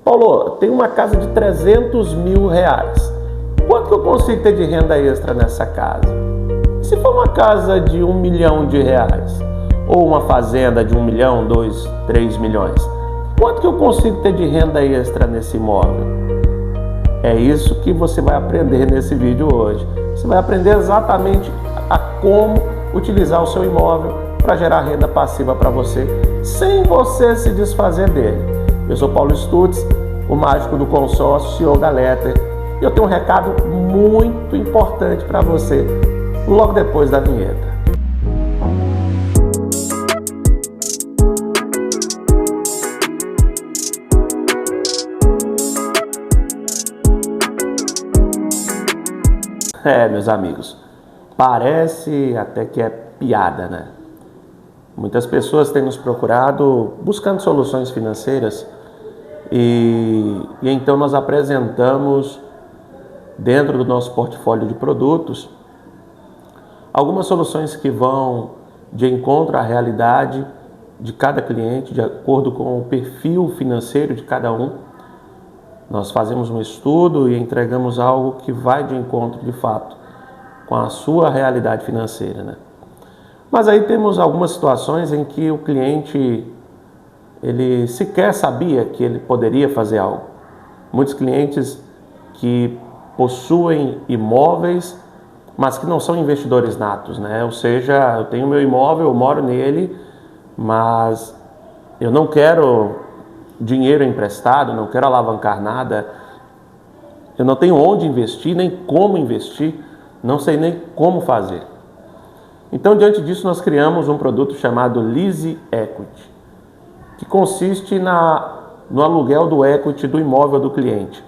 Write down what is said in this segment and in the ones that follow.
Paulo, tem uma casa de 300 mil reais. Quanto que eu consigo ter de renda extra nessa casa? E se for uma casa de 1 milhão de reais? Ou uma fazenda de 1 milhão, 2, 3 milhões? Quanto que eu consigo ter de renda extra nesse imóvel? É isso que você vai aprender nesse vídeo hoje. Você vai aprender exatamente a como utilizar o seu imóvel para gerar renda passiva para você, sem você se desfazer dele. Eu sou Paulo Stutz, o mágico do consórcio, CEO da Letter, e eu tenho um recado muito importante para você logo depois da vinheta. Meus amigos, parece até que é piada, né? Muitas pessoas têm nos procurado buscando soluções financeiras e então nós apresentamos dentro do nosso portfólio de produtos algumas soluções que vão de encontro à realidade de cada cliente, de acordo com o perfil financeiro de cada um. Nós fazemos um estudo e entregamos algo que vai de encontro de fato com a sua realidade financeira, né? Mas aí temos algumas situações em que o cliente ele sequer sabia que ele poderia fazer algo. Muitos clientes que possuem imóveis, mas que não são investidores natos, né? Ou seja, eu tenho meu imóvel, eu moro nele, mas eu não quero dinheiro emprestado, não quero alavancar nada, eu não tenho onde investir, nem como investir, não sei nem como fazer. Então, diante disso, nós criamos um produto chamado Lease Equity, que consiste no aluguel do equity do imóvel do cliente.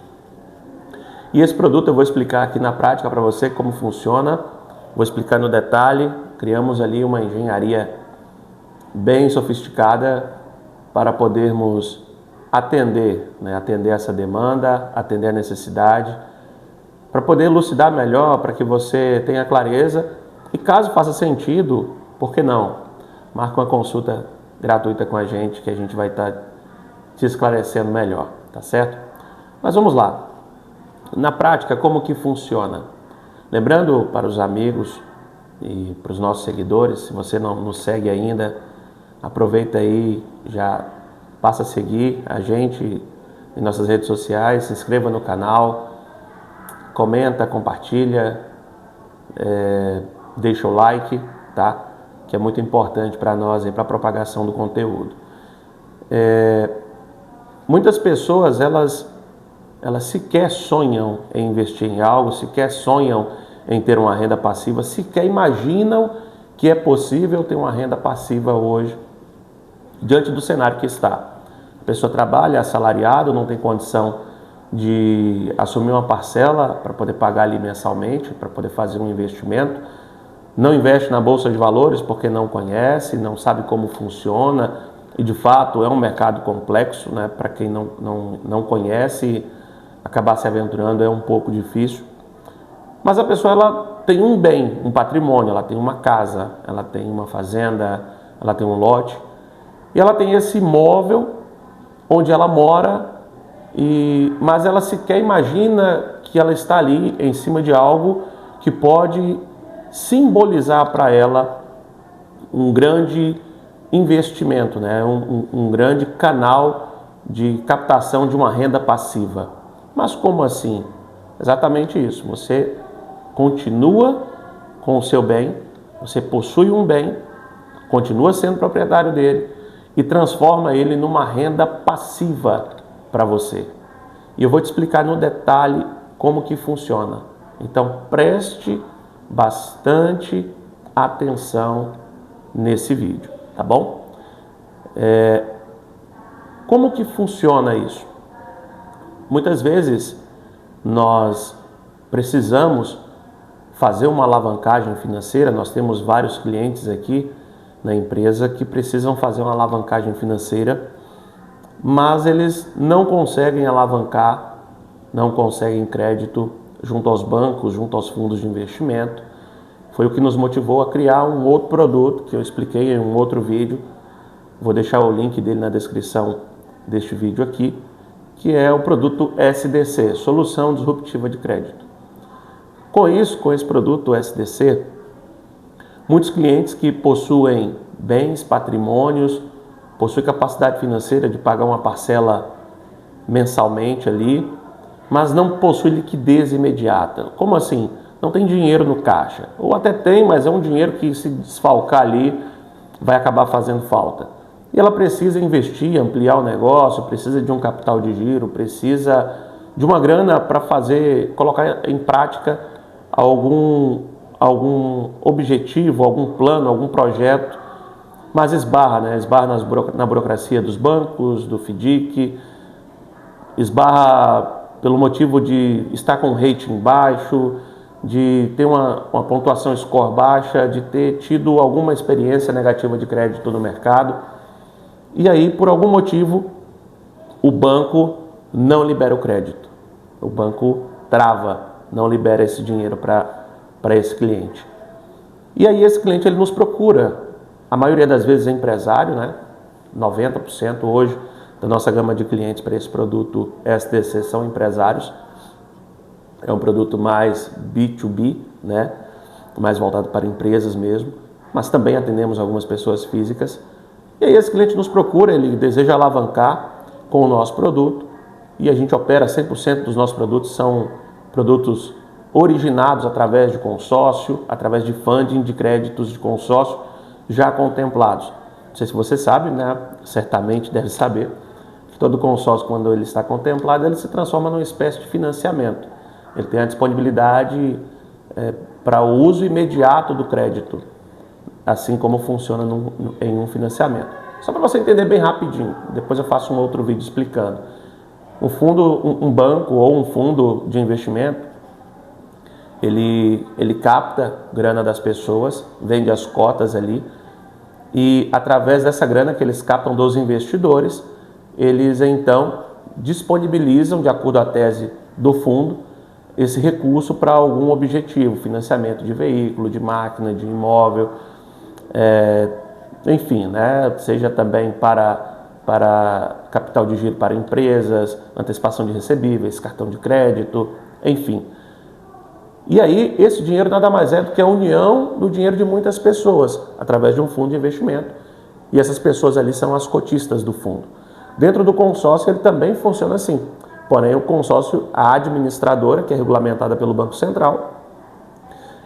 E esse produto eu vou explicar aqui na prática para você como funciona, vou explicar no detalhe. Criamos ali uma engenharia bem sofisticada para podermos atender essa demanda, atender a necessidade, para poder elucidar melhor, para que você tenha clareza. E caso faça sentido, por que não? Marca uma consulta gratuita com a gente, que a gente vai estar te esclarecendo melhor, tá certo? Mas vamos lá. Na prática, como que funciona? Lembrando para os amigos e para os nossos seguidores, se você não nos segue ainda, aproveita aí, já passa a seguir a gente em nossas redes sociais, se inscreva no canal, comenta, compartilha, deixa o like, tá? Que é muito importante para nós, para a propagação do conteúdo. Muitas pessoas, elas sequer sonham em investir em algo, sequer sonham em ter uma renda passiva, sequer imaginam que é possível ter uma renda passiva hoje, diante do cenário que está. A pessoa trabalha assalariado, não tem condição de assumir uma parcela para poder pagar ali mensalmente, para poder fazer um investimento, não investe na Bolsa de Valores porque não conhece, não sabe como funciona, e de fato é um mercado complexo, né? Para quem não conhece, acabar se aventurando é um pouco difícil. Mas a pessoa, ela tem um bem, um patrimônio, ela tem uma casa, ela tem uma fazenda, ela tem um lote, e ela tem esse imóvel onde ela mora, mas ela sequer imagina que ela está ali em cima de algo que pode simbolizar para ela um grande investimento, né? Um grande canal de captação de uma renda passiva. Mas como assim? Exatamente isso. Você continua com o seu bem, você possui um bem, continua sendo proprietário dele e transforma ele numa renda passiva para você. E eu vou te explicar no detalhe como que funciona. Então preste bastante atenção nesse vídeo, tá bom? Como que funciona isso? Muitas vezes nós precisamos fazer uma alavancagem financeira. Nós temos vários clientes aqui na empresa que precisam fazer uma alavancagem financeira, mas eles não conseguem alavancar, não conseguem crédito junto aos bancos, junto aos fundos de investimento. Foi o que nos motivou a criar um outro produto que eu expliquei em um outro vídeo. Vou deixar o link dele na descrição deste vídeo aqui, que é o produto SDC, Solução Disruptiva de Crédito. Com isso, com esse produto SDC, muitos clientes que possuem bens, patrimônios, possuem capacidade financeira de pagar uma parcela mensalmente ali, mas não possuem liquidez imediata. Como assim? Não tem dinheiro no caixa. Ou até tem, mas é um dinheiro que, se desfalcar ali, vai acabar fazendo falta. E ela precisa investir, ampliar o negócio, precisa de um capital de giro, precisa de uma grana para colocar em prática algum objetivo, algum plano, algum projeto, mas esbarra, né? Esbarra na burocracia dos bancos, do FDIC, esbarra pelo motivo de estar com um rating baixo, de ter uma pontuação score baixa, de ter tido alguma experiência negativa de crédito no mercado. E aí, por algum motivo, o banco não libera o crédito. O banco trava, não libera esse dinheiro para esse cliente. E aí esse cliente ele nos procura. A maioria das vezes é empresário, né? 90% hoje da nossa gama de clientes para esse produto SDC são empresários. É um produto mais B2B, né? Mais voltado para empresas mesmo, mas também atendemos algumas pessoas físicas. E aí esse cliente nos procura, ele deseja alavancar com o nosso produto e a gente opera 100% dos nossos produtos, são produtos originados através de consórcio, através de funding de créditos de consórcio já contemplados. Não sei se você sabe, né? Certamente deve saber que todo consórcio, quando ele está contemplado, ele se transforma numa espécie de financiamento. Ele tem a disponibilidade para o uso imediato do crédito, assim como funciona em um financiamento. Só para você entender bem rapidinho, depois eu faço um outro vídeo explicando. Um banco ou um fundo de investimento, ele capta grana das pessoas, vende as cotas ali, e através dessa grana que eles captam dos investidores, eles então disponibilizam, de acordo à tese do fundo, esse recurso para algum objetivo, financiamento de veículo, de máquina, de imóvel, enfim, né? Seja também para capital de giro para empresas, antecipação de recebíveis, cartão de crédito, enfim. E aí, esse dinheiro nada mais é do que a união do dinheiro de muitas pessoas, através de um fundo de investimento. E essas pessoas ali são as cotistas do fundo. Dentro do consórcio, ele também funciona assim. Porém, o consórcio, a administradora, que é regulamentada pelo Banco Central,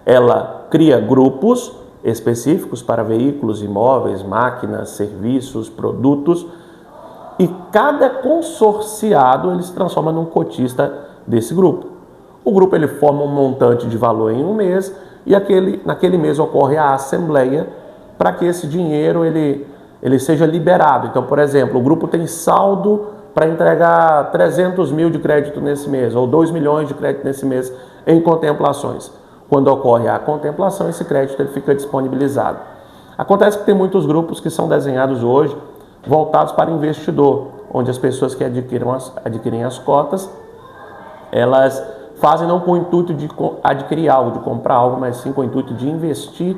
ela cria grupos específicos para veículos, imóveis, máquinas, serviços, produtos, e cada consorciado ele se transforma num cotista desse grupo. O grupo ele forma um montante de valor em um mês e naquele mês ocorre a assembleia para que esse dinheiro ele seja liberado. Então, por exemplo, o grupo tem saldo para entregar 300 mil de crédito nesse mês ou 2 milhões de crédito nesse mês em contemplações. Quando ocorre a contemplação, esse crédito ele fica disponibilizado. Acontece que tem muitos grupos que são desenhados hoje voltados para investidor, onde as pessoas que adquirem as cotas, elas fazem não com o intuito de adquirir algo, de comprar algo, mas sim com o intuito de investir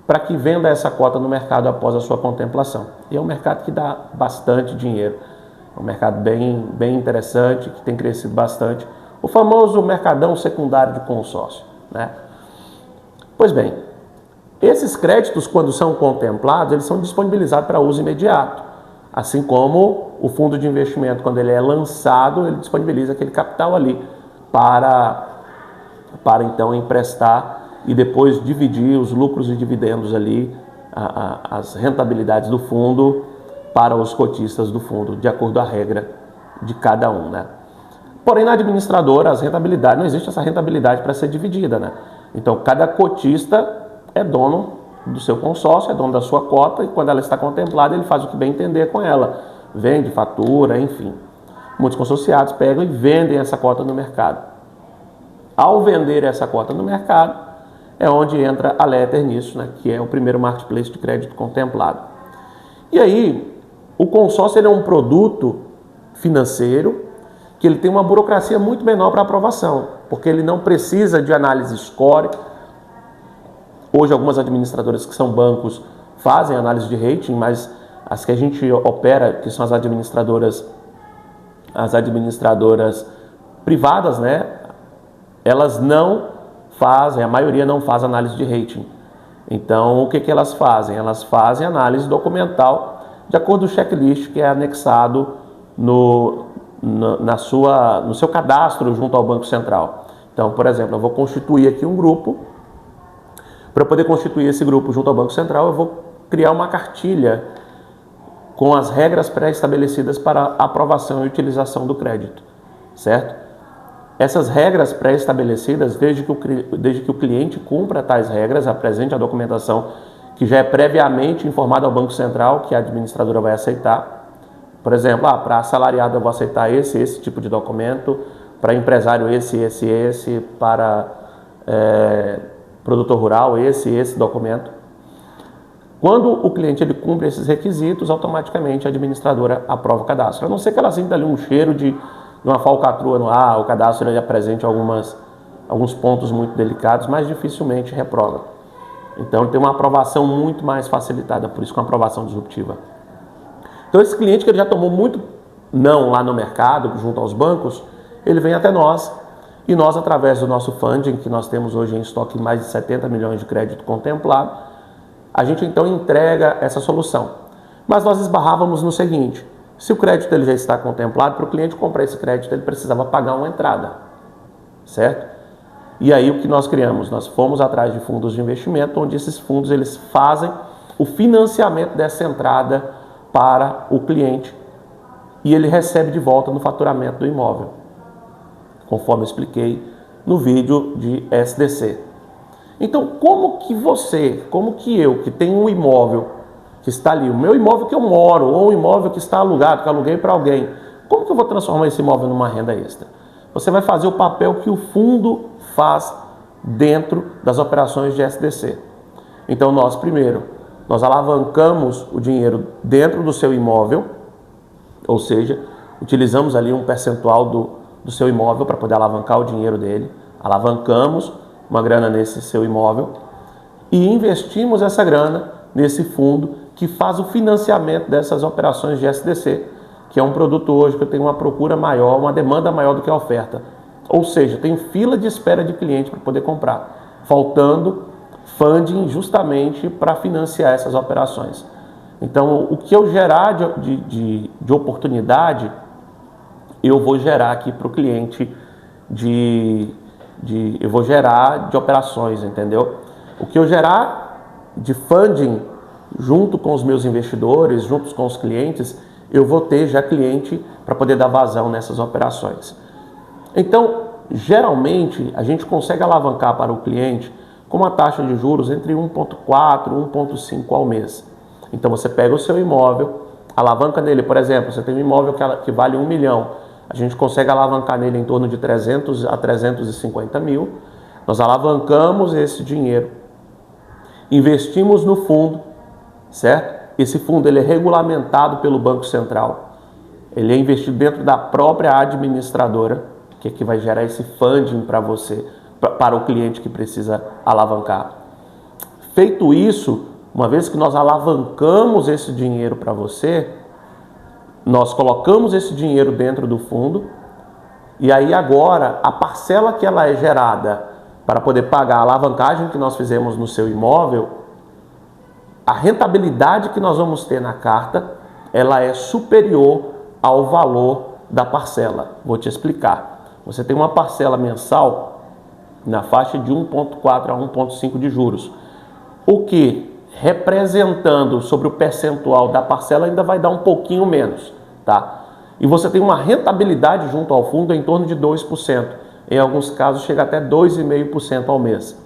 para que venda essa cota no mercado após a sua contemplação. E é um mercado que dá bastante dinheiro, é um mercado bem interessante, que tem crescido bastante, o famoso mercadão secundário de consórcio, né? Pois bem, esses créditos, quando são contemplados, eles são disponibilizados para uso imediato, assim como o fundo de investimento, quando ele é lançado, ele disponibiliza aquele capital ali, para então emprestar e depois dividir os lucros e dividendos ali, as rentabilidades do fundo para os cotistas do fundo, de acordo à regra de cada um, né? Porém, na administradora, as rentabilidades, não existe essa rentabilidade para ser dividida, né? Então, cada cotista é dono do seu consórcio, é dono da sua cota, e quando ela está contemplada, ele faz o que bem entender com ela. Vende, fatura, enfim. Muitos consorciados pegam e vendem essa cota no mercado. Ao vender essa cota no mercado, é onde entra a Letter nisso, né, que é o primeiro marketplace de crédito contemplado. E aí, o consórcio ele é um produto financeiro que ele tem uma burocracia muito menor para aprovação, porque ele não precisa de análise score. Hoje, algumas administradoras que são bancos fazem análise de rating, mas as que a gente opera, que são as administradoras as administradoras privadas, né, elas não fazem, a maioria não faz análise de rating. Então, o que elas fazem? Elas fazem análise documental de acordo com o checklist que é anexado no seu cadastro junto ao Banco Central. Então, por exemplo, eu vou constituir aqui um grupo. Para poder constituir esse grupo junto ao Banco Central, eu vou criar uma cartilha com as regras pré-estabelecidas para aprovação e utilização do crédito, certo? Essas regras pré-estabelecidas, desde que o cliente cumpra tais regras, apresente a documentação que já é previamente informada ao Banco Central, que a administradora vai aceitar. Por exemplo, para assalariado eu vou aceitar esse tipo de documento, para empresário esse, para produtor rural esse documento. Quando o cliente ele cumpre esses requisitos, automaticamente a administradora aprova o cadastro. A não ser que ela sinta ali um cheiro de uma falcatrua no ar, o cadastro ele apresente alguns pontos muito delicados, mas dificilmente reprova. Então tem uma aprovação muito mais facilitada, por isso que é uma aprovação disruptiva. Então esse cliente que ele já tomou muito não lá no mercado, junto aos bancos, ele vem até nós e nós, através do nosso funding, que nós temos hoje em estoque mais de 70 milhões de crédito contemplado, a gente então entrega essa solução. Mas nós esbarrávamos no seguinte: se o crédito ele já está contemplado, para o cliente comprar esse crédito ele precisava pagar uma entrada, certo? E aí o que nós criamos? Nós fomos atrás de fundos de investimento, onde esses fundos eles fazem o financiamento dessa entrada para o cliente e ele recebe de volta no faturamento do imóvel, conforme eu expliquei no vídeo de SDC. Então, como que eu, que tenho um imóvel que está ali, o meu imóvel que eu moro, ou um imóvel que está alugado, que eu aluguei para alguém, como que eu vou transformar esse imóvel numa renda extra? Você vai fazer o papel que o fundo faz dentro das operações de SDC. Então, nós alavancamos o dinheiro dentro do seu imóvel, ou seja, utilizamos ali um percentual do seu imóvel para poder alavancar o dinheiro dele, alavancamos uma grana nesse seu imóvel e investimos essa grana nesse fundo que faz o financiamento dessas operações de SDC, que é um produto hoje que eu tenho uma procura maior, uma demanda maior do que a oferta. Ou seja, tenho fila de espera de cliente para poder comprar, faltando funding justamente para financiar essas operações. Então, o que eu gerar de oportunidade, eu vou gerar aqui para o cliente eu vou gerar de operações, entendeu? O que eu gerar de funding junto com os meus investidores, junto com os clientes, eu vou ter já cliente para poder dar vazão nessas operações. Então, geralmente, a gente consegue alavancar para o cliente com uma taxa de juros entre 1,4 e 1,5 ao mês. Então, você pega o seu imóvel, alavanca nele, por exemplo, você tem um imóvel que vale 1 milhão, a gente consegue alavancar nele em torno de 300 a 350 mil, nós alavancamos esse dinheiro, investimos no fundo, certo? Esse fundo ele é regulamentado pelo Banco Central, ele é investido dentro da própria administradora, que é que vai gerar esse funding para você, para o cliente que precisa alavancar. Feito isso, uma vez que nós alavancamos esse dinheiro para você, nós colocamos esse dinheiro dentro do fundo e aí agora a parcela que ela é gerada para poder pagar a alavancagem que nós fizemos no seu imóvel, a rentabilidade que nós vamos ter na carta, ela é superior ao valor da parcela. Vou te explicar. Você tem uma parcela mensal na faixa de 1,4 a 1,5 de juros, o que representando sobre o percentual da parcela ainda vai dar um pouquinho menos, tá? E você tem uma rentabilidade junto ao fundo em torno de 2%. Em alguns casos chega até 2,5% ao mês,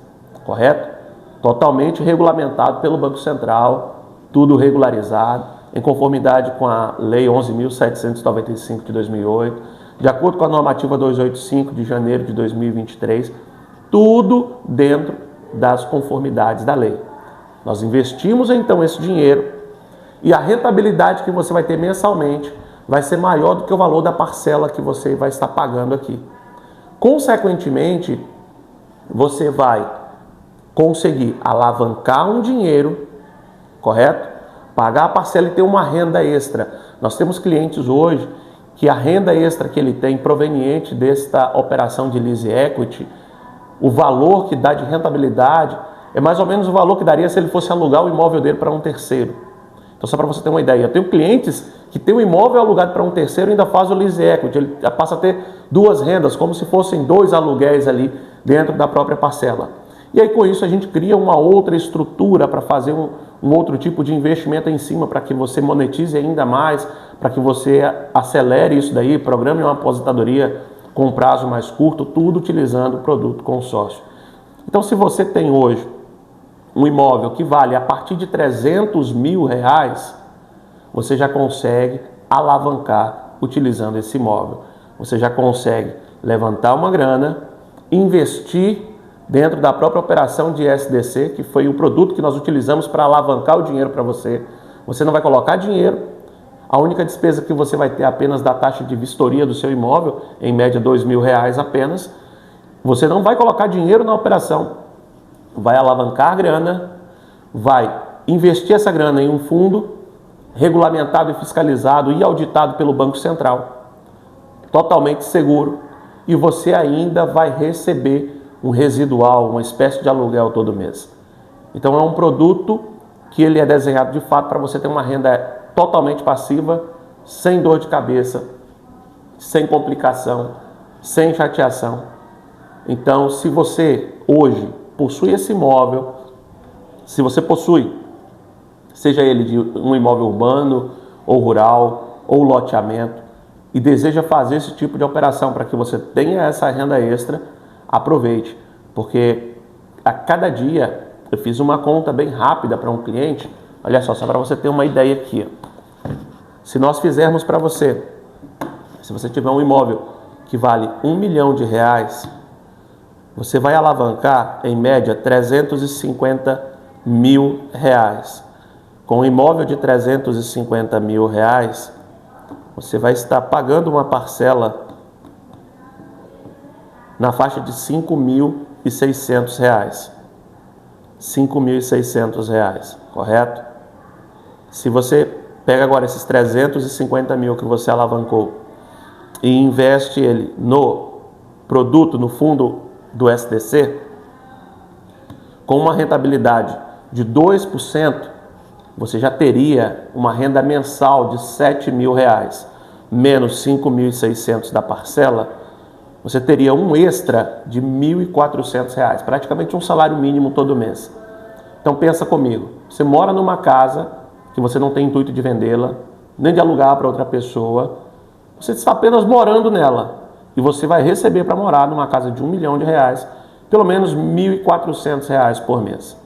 correto? Totalmente regulamentado pelo Banco Central, tudo regularizado, em conformidade com a Lei 11.795 de 2008, de acordo com a normativa 285 de janeiro de 2023, tudo dentro das conformidades da lei. Nós investimos então esse dinheiro e a rentabilidade que você vai ter mensalmente vai ser maior do que o valor da parcela que você vai estar pagando aqui. Consequentemente, você vai conseguir alavancar um dinheiro, correto? Pagar a parcela e ter uma renda extra. Nós temos clientes hoje que a renda extra que ele tem proveniente desta operação de lease equity, o valor que dá de rentabilidade é mais ou menos o valor que daria se ele fosse alugar o imóvel dele para um terceiro. Então, só para você ter uma ideia, eu tenho clientes que têm o imóvel alugado para um terceiro e ainda faz o lease equity, ele passa a ter duas rendas, como se fossem dois aluguéis ali dentro da própria parcela. E aí, com isso, a gente cria uma outra estrutura para fazer um outro tipo de investimento em cima, para que você monetize ainda mais, para que você acelere isso daí, programe uma aposentadoria com prazo mais curto, tudo utilizando o produto consórcio. Então, se você tem hoje um imóvel que vale a partir de R$300 mil, você já consegue alavancar utilizando esse imóvel. Você já consegue levantar uma grana, investir dentro da própria operação de SDC, que foi o produto que nós utilizamos para alavancar o dinheiro para você. Você não vai colocar dinheiro, a única despesa que você vai ter apenas da taxa de vistoria do seu imóvel, em média R$2 mil apenas. Você não vai colocar dinheiro na operação, vai alavancar a grana, vai investir essa grana em um fundo regulamentado e fiscalizado e auditado pelo Banco Central, totalmente seguro, e você ainda vai receber um residual, uma espécie de aluguel todo mês. Então é um produto que ele é desenhado de fato para você ter uma renda totalmente passiva, sem dor de cabeça, sem complicação, sem chateação. Então, se você hoje possui esse imóvel, se você possui, seja ele de um imóvel urbano ou rural ou loteamento, e deseja fazer esse tipo de operação para que você tenha essa renda extra, aproveite, porque a cada dia eu fiz uma conta bem rápida para um cliente. Olha só para você ter uma ideia aqui. Se nós fizermos para você, se você tiver um imóvel que vale R$1 milhão, você vai alavancar em média R$350 mil. Com um imóvel de R$350 mil, você vai estar pagando uma parcela na faixa de R$5.600. R$5.600, correto? Se você pega agora esses 350 mil que você alavancou e investe ele no produto, no fundo do SDC, com uma rentabilidade de 2%, você já teria uma renda mensal de R$7 mil, menos 5.600 da parcela, você teria um extra de R$1.400, praticamente um salário mínimo todo mês. Então pensa comigo, você mora numa casa que você não tem intuito de vendê-la, nem de alugar para outra pessoa, você está apenas morando nela, e você vai receber para morar numa casa de R$1 milhão, pelo menos R$1.400 por mês.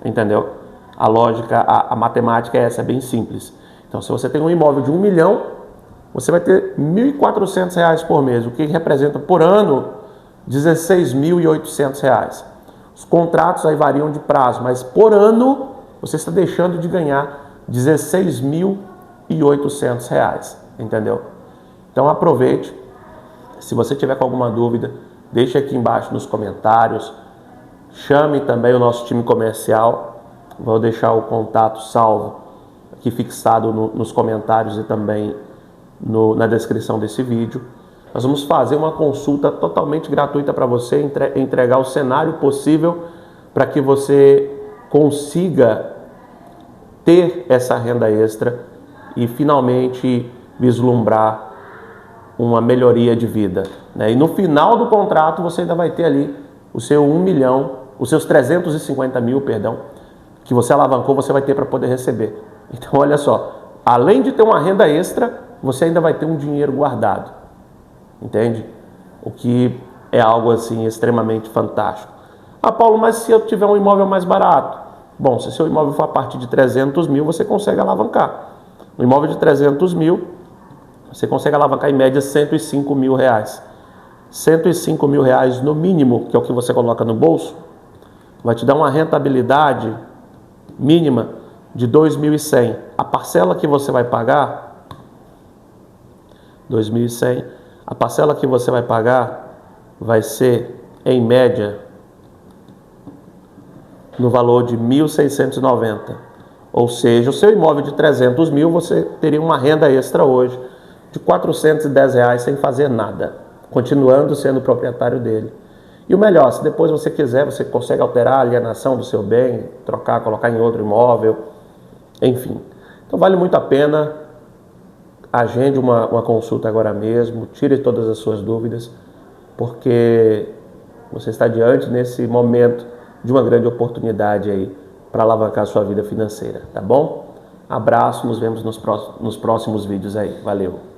Entendeu? A lógica, a matemática é essa, é bem simples. Então, se você tem um imóvel de R$1 milhão, você vai ter R$1.400 por mês, o que representa por ano R$16.800. Os contratos aí variam de prazo, mas por ano você está deixando de ganhar R$16.800, entendeu? Então aproveite. Se você tiver com alguma dúvida, deixe aqui embaixo nos comentários. Chame também o nosso time comercial. Vou deixar o contato salvo aqui fixado nos comentários e também na descrição desse vídeo. Nós vamos fazer uma consulta totalmente gratuita para você, entregar o cenário possível para que você consiga ter essa renda extra e finalmente vislumbrar uma melhoria de vida, né? E no final do contrato você ainda vai ter ali o seu 1 milhão, os seus 350 mil, que você alavancou, você vai ter para poder receber. Então olha só, além de ter uma renda extra, você ainda vai ter um dinheiro guardado, entende? O que é algo assim extremamente fantástico. Ah, Paulo, mas se eu tiver um imóvel mais barato? Bom, se seu imóvel for a partir de 300 mil, você consegue alavancar. Um imóvel de 300 mil, você consegue alavancar em média R$105 mil. R$105 mil no mínimo, que é o que você coloca no bolso, vai te dar uma rentabilidade mínima de 2.100. A parcela que você vai pagar, 2.100, a parcela que você vai pagar vai ser, em média, no valor de 1.690. Ou seja, o seu imóvel de 300 mil, você teria uma renda extra hoje de R$ 410 sem fazer nada, continuando sendo proprietário dele. E o melhor, se depois você quiser, você consegue alterar a alienação do seu bem, trocar, colocar em outro imóvel, enfim. Então vale muito a pena, agende uma consulta agora mesmo, tire todas as suas dúvidas, porque você está diante nesse momento de uma grande oportunidade aí para alavancar a sua vida financeira, tá bom? Abraço, nos vemos nos próximos vídeos aí. Valeu!